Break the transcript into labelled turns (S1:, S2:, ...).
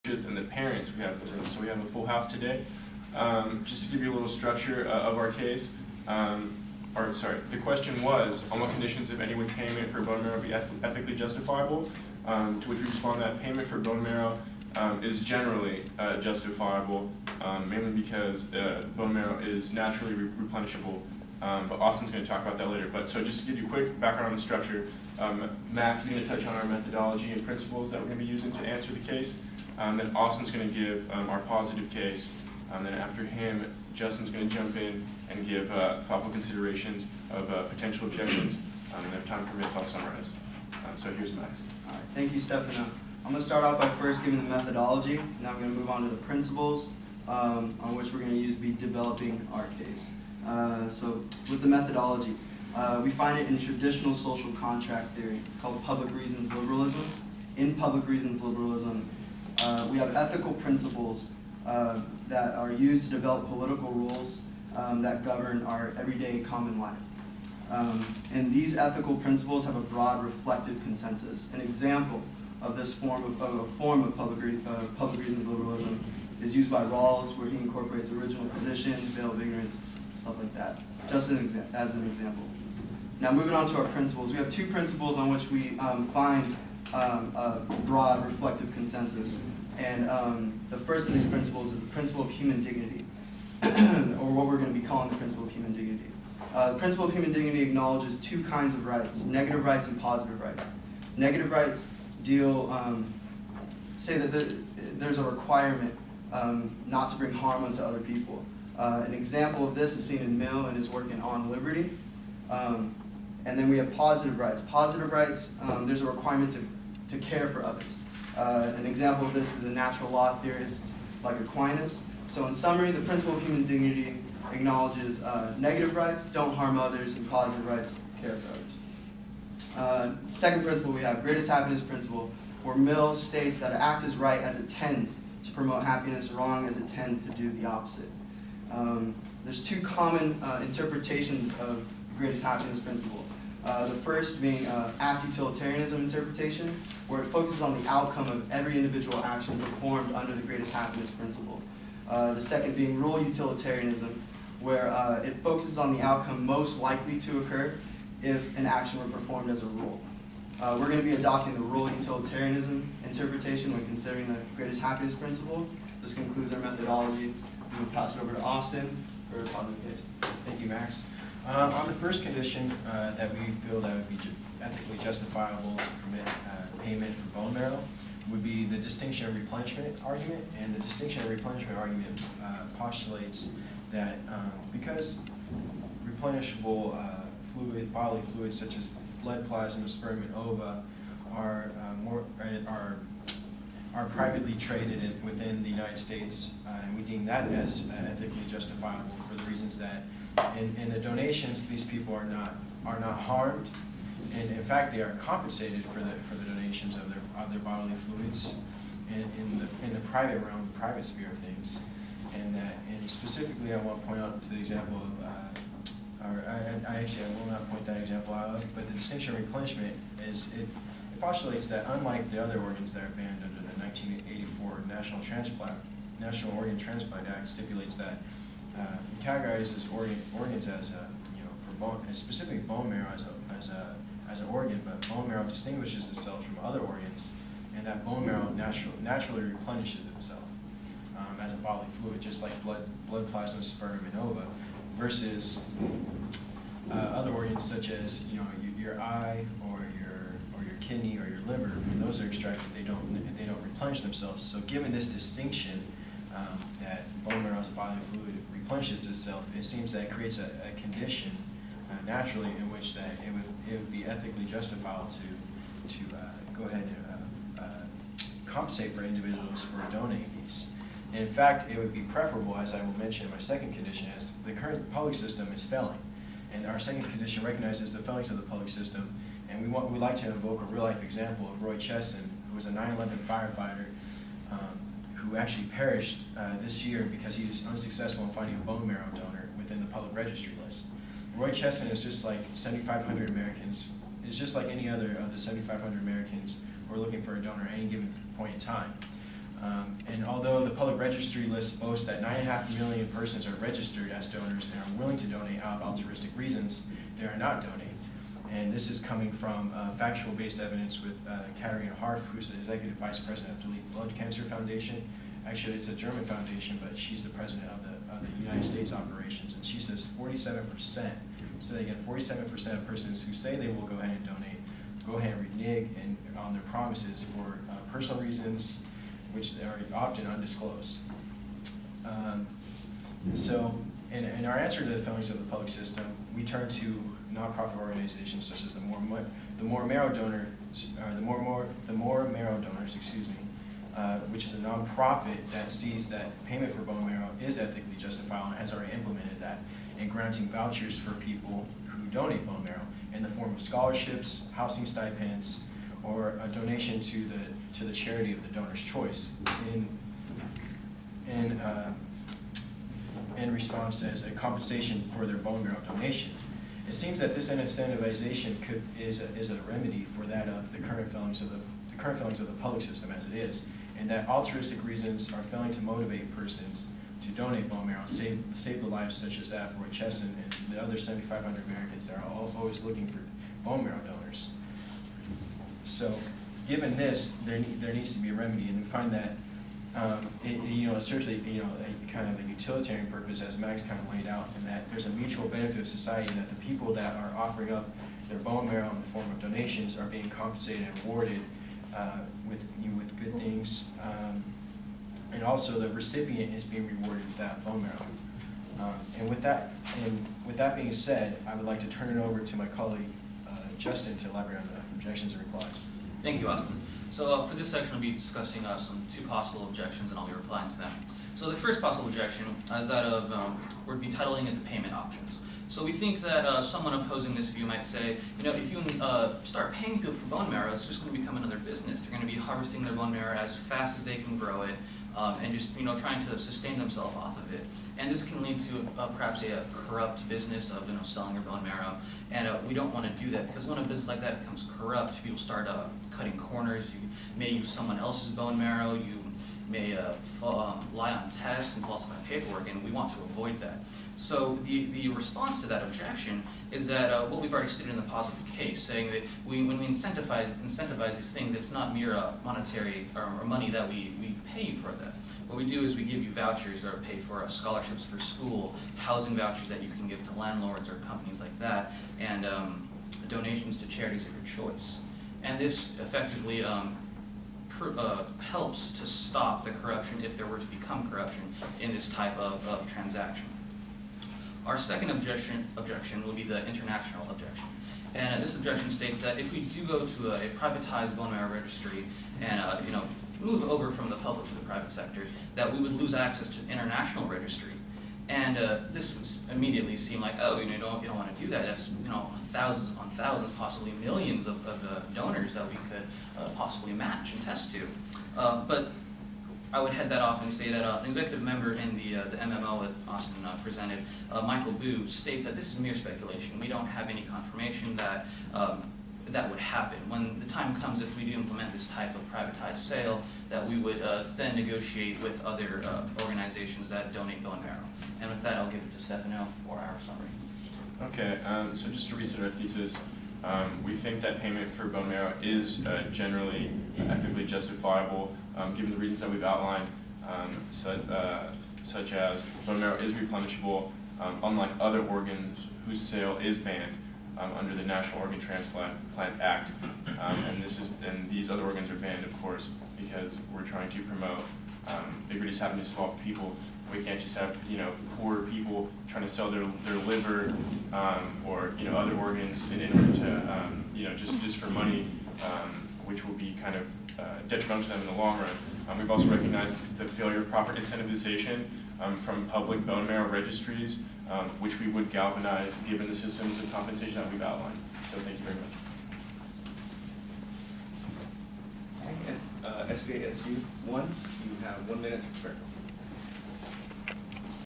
S1: and the parents we have in the room. So we have a full house today. Just to give you a little structure of our case, the question was, on what conditions, if any, would payment for bone marrow be ethically justifiable? To which we respond that payment for bone marrow is generally justifiable, mainly because bone marrow is naturally replenishable. But Austin's going to talk about that later. But so just to give you a quick background on the structure, Max is going to touch on our methodology and principles that we're going to be using to answer the case. Then Austin's going to give our positive case. Then after him, Justin's going to jump in and give thoughtful considerations of potential objections. And if time permits, I'll summarize. So here's Max.
S2: All right, thank you, Stefano. I'm going to start off by first giving the methodology, and then I'm going to move on to the principles on which we're going to use to be developing our case. So with the methodology, we find it in traditional social contract theory. It's called public reasons liberalism. In public reasons liberalism, we have ethical principles that are used to develop political rules that govern our everyday common life. And these ethical principles have a broad reflective consensus. An example of this form of public reasons liberalism is used by Rawls, where he incorporates original position, veil of ignorance, stuff like that, just as an example. Now moving on to our principles, we have two principles on which we find a broad reflective consensus. And the first of these principles is the principle of human dignity, or what we're going to be calling the principle of human dignity. The principle of human dignity acknowledges two kinds of rights, negative rights and positive rights. Negative rights say that there's a requirement not to bring harm onto other people. An example of this is seen in Mill and his work in On Liberty. And then we have positive rights. Positive rights, there's a requirement to care for others. An example of this is a natural law theorist like Aquinas. So in summary, the principle of human dignity acknowledges negative rights, don't harm others, and positive rights, care for others. Second principle we have, greatest happiness principle, where Mill states that an act is right as it tends to promote happiness, wrong as it tends to do the opposite. There's two common interpretations of greatest happiness principle. The first being act utilitarianism interpretation, where it focuses on the outcome of every individual action performed under the greatest happiness principle. The second being rule utilitarianism, where it focuses on the outcome most likely to occur if an action were performed as a rule. We're going to be adopting the rule utilitarianism interpretation when considering the greatest happiness principle. This concludes our methodology. I'm going to pass it over to Austin for a positive case.
S3: Thank you, Max. On the first condition that we feel that would be ethically justifiable to permit payment for bone marrow would be the distinction of replenishment argument. And the distinction of replenishment argument postulates that because replenishable bodily fluids such as blood, plasma, sperm, and ova are privately traded within the United States, and we deem that as ethically justifiable for the reasons that in the donations these people are not harmed, and in fact they are compensated for the donations of their bodily fluids in the private realm, the private sphere of things, and specifically I want to point out to the example of. I will not point that example out, but the distinction of replenishment is it postulates that unlike the other organs that are banned under the 1984 National Organ Transplant Act, stipulates that it categorizes organs as specifically bone marrow as an organ, but bone marrow distinguishes itself from other organs, and that bone marrow naturally replenishes itself as a bodily fluid, just like blood, plasma, sperm, and ova, versus other organs such as your eye or your kidney or your liver. When those are extracted, they don't replenish themselves. So given this distinction that bone marrow as a bodily fluid replenishes itself, it seems that it creates a condition naturally in which that it would be ethically justifiable to go ahead and compensate for individuals for donating these. And in fact, it would be preferable, as I will mention in my second condition, as the current public system is failing. And our second condition recognizes the failings of the public system, and we'd like to invoke a real-life example of Roy Chesson, who was a 9/11 firefighter who actually perished this year because he was unsuccessful in finding a bone marrow donor within the public registry list. Roy Chesson is just like 7,500 Americans. It's just like any other of the 7,500 Americans who are looking for a donor at any given point in time. registry list boasts that 9.5 million persons are registered as donors and are willing to donate out of altruistic reasons, they are not donating. And this is coming from factual-based evidence with Katarina Harf, who's the executive vice president of the League Blood Cancer Foundation. Actually, it's a German foundation, but she's the president of the United States operations. And she says 47%, so again, 47% of persons who say they will go ahead and donate, go ahead and renege on their promises for personal reasons, which are often undisclosed. So, in our answer to the failings of the public system, we turn to nonprofit organizations such as the More Marrow Donors, excuse me, which is a nonprofit that sees that payment for bone marrow is ethically justifiable and has already implemented that in granting vouchers for people who donate bone marrow in the form of scholarships, housing stipends, or a donation to the charity of the donor's choice in response as a compensation for their bone marrow donation. It seems that this incentivization is a remedy for that of the current failings of the public system as it is, and that altruistic reasons are failing to motivate persons to donate bone marrow, save the lives such as that of Roy Chesson and the other 7,500 Americans that are always looking for bone marrow donors. So, given this, there needs to be a remedy, and we find that it serves a kind of a utilitarian purpose, as Max kind of laid out, and that there's a mutual benefit of society, and that the people that are offering up their bone marrow in the form of donations are being compensated and rewarded with good things, and also the recipient is being rewarded with that bone marrow. And with that being said, I would like to turn it over to my colleague Justin to elaborate on the objections and replies.
S4: Thank you, Austin. So for this section, I'll be discussing some two possible objections, and I'll be replying to them. So the first possible objection is that of would be titling it the payment options. So we think that someone opposing this view might say, if you start paying people for bone marrow, it's just going to become another business. They're going to be harvesting their bone marrow as fast as they can grow it, and just trying to sustain themselves off of it. And this can lead to perhaps a corrupt business of selling your bone marrow. And we don't want to do that, because when a business like that becomes corrupt, people start cutting corners. You may use someone else's bone marrow. You may lie on tests and falsify paperwork, and we want to avoid that. So the response to that objection is that what we've already stated in the positive case, saying that when we incentivize these things, it's not mere monetary or money that we pay you for that. What we do is we give you vouchers that are paid for scholarships for school, housing vouchers that you can give to landlords or companies like that, and donations to charities of your choice. And this effectively helps to stop the corruption if there were to become corruption in this type of transaction. Our second objection would be the international objection. And this objection states that if we do go to a privatized bone marrow registry and move over from the public to the private sector, that we would lose access to international registry. And this would immediately seem like, you don't want to do that. That's thousands upon thousands, possibly millions of donors that we could possibly match and test to. But I would head that off and say that an executive member in the MMO that Austin presented, Michael Boo, states that this is mere speculation. We don't have any confirmation that that would happen. When the time comes, if we do implement this type of privatized sale, that we would then negotiate with other organizations that donate bone marrow. And with that, I'll give it to Stefano for our summary.
S1: Okay, so just to restate our thesis, we think that payment for bone marrow is generally ethically justifiable, given the reasons that we've outlined, such as bone marrow is replenishable, unlike other organs whose sale is banned under the National Organ Transplant Act, and these other organs are banned, of course, because we're trying to promote bigger happiness of all people. We can't just have poor people trying to sell their liver or other organs in order to just for money, which will be kind of detrimental to them in the long run. We've also recognized the failure of proper incentivization from public bone marrow registries, which we would galvanize given the systems of compensation that we've outlined. So thank you very much.
S5: SJSU 1, you have 1 minute to prepare.